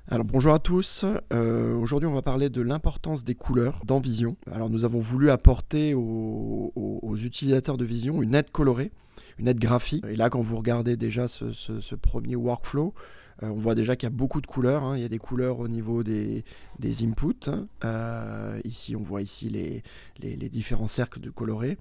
Alors bonjour à tous, aujourd'hui on va parler de l'importance des couleurs dans Vision. Alors nous avons voulu apporter aux utilisateurs de Vision une aide colorée, une aide graphique. Et là quand vous regardez déjà ce premier workflow, on voit déjà qu'il y a beaucoup de couleurs, hein. Il y a des couleurs au niveau des inputs. Ici on voit ici les différents cercles de colorés.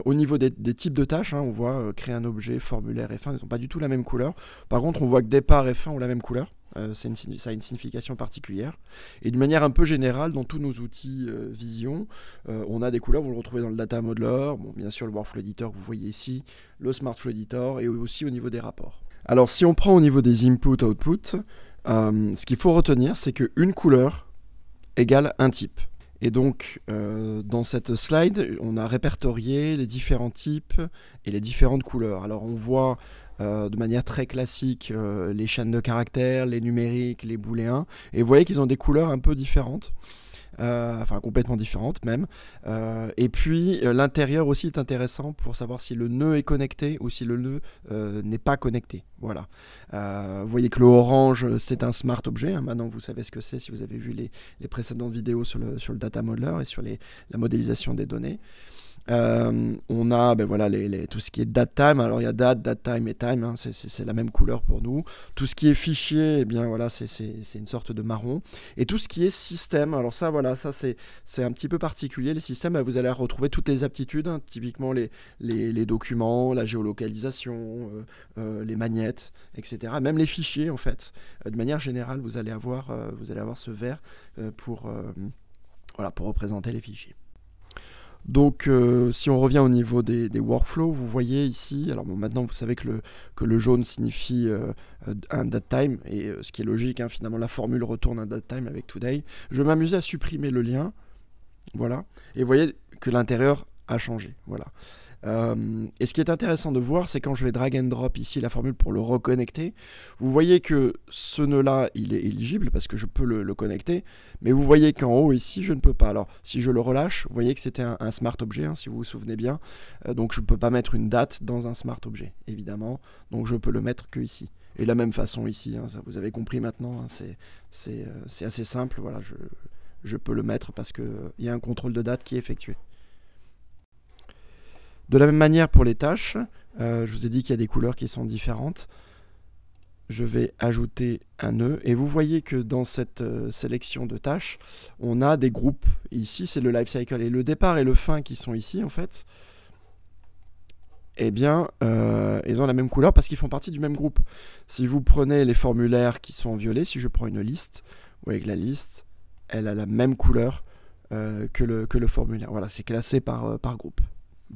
Au niveau des types de tâches, hein, on voit créer un objet, formulaire et fin, ils n'ont pas du tout la même couleur. Par contre, on voit que départ et fin ont la même couleur. Ça a une signification particulière. Et d'une manière un peu générale, dans tous nos outils Vision, on a des couleurs, vous le retrouvez dans le Data Modeler, bon, bien sûr le Workflow Editor que vous voyez ici, le Smart Flow Editor et aussi au niveau des rapports. Alors si on prend au niveau des input-output, ce qu'il faut retenir, c'est qu'une couleur égale un type. Et donc, dans cette slide, on a répertorié les différents types et les différentes couleurs. Alors, on voit de manière très classique les chaînes de caractères, les numériques, les booléens. Et vous voyez qu'ils ont des couleurs un peu différentes. Enfin complètement différentes même. Et puis l'intérieur aussi est intéressant pour savoir si le nœud est connecté ou si le nœud n'est pas connecté. Voilà. Vous voyez que le orange c'est un smart objet, hein. Maintenant vous savez ce que c'est si vous avez vu les précédentes vidéos sur le data modeler et sur la modélisation des données. On a voilà, tout ce qui est datetime. Alors il y a datetime et time, hein, c'est la même couleur pour nous. Tout ce qui est fichier, eh bien voilà, c'est une sorte de marron. Et tout ce qui est système, alors ça voilà, ça c'est un petit peu particulier. Les systèmes, vous allez retrouver toutes les aptitudes, hein, typiquement les documents, la géolocalisation, les magnettes, etc. Même les fichiers en fait. De manière générale, vous allez avoir ce vert pour représenter les fichiers. Donc si on revient au niveau des workflows, vous voyez ici, alors bon, maintenant vous savez que le jaune signifie un datetime, et ce qui est logique, hein, finalement la formule retourne un datetime avec today. Je vais m'amuser à supprimer le lien, voilà, et vous voyez que l'intérieur a changé, voilà. Et ce qui est intéressant de voir, c'est quand je vais drag and drop ici la formule pour le reconnecter, vous voyez que ce nœud-là, il est éligible parce que je peux le connecter, mais vous voyez qu'en haut ici, je ne peux pas. Alors, si je le relâche, vous voyez que c'était un smart objet, hein, si vous vous souvenez bien, donc je ne peux pas mettre une date dans un smart objet, évidemment, donc je peux le mettre que ici. Et de la même façon ici, hein, ça, vous avez compris maintenant, hein, c'est assez simple, voilà, je peux le mettre parce qu'il y a un contrôle de date qui est effectué. De la même manière pour les tâches, je vous ai dit qu'il y a des couleurs qui sont différentes. Je vais ajouter un nœud et vous voyez que dans cette sélection de tâches, on a des groupes. Et ici, c'est le lifecycle et le départ et le fin qui sont ici en fait. Eh bien, ils ont la même couleur parce qu'ils font partie du même groupe. Si vous prenez les formulaires qui sont en violet, si je prends une liste, vous voyez que la liste, elle a la même couleur que le formulaire. Voilà, c'est classé par groupe.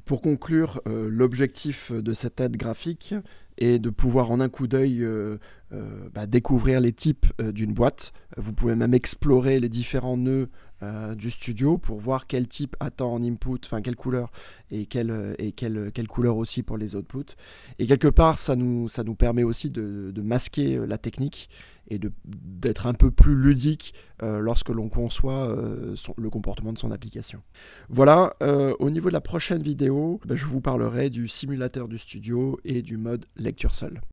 Pour conclure, l'objectif de cette aide graphique est de pouvoir en un coup d'œil découvrir les types d'une boîte. Vous pouvez même explorer les différents nœuds du studio pour voir quel type attend en input, enfin quelle couleur et quelle couleur aussi pour les outputs. Et quelque part, ça nous permet aussi de masquer la technique et d'être un peu plus ludique lorsque l'on conçoit le comportement de son application. Voilà, au niveau de la prochaine vidéo, je vous parlerai du simulateur du studio et du mode lecture seule.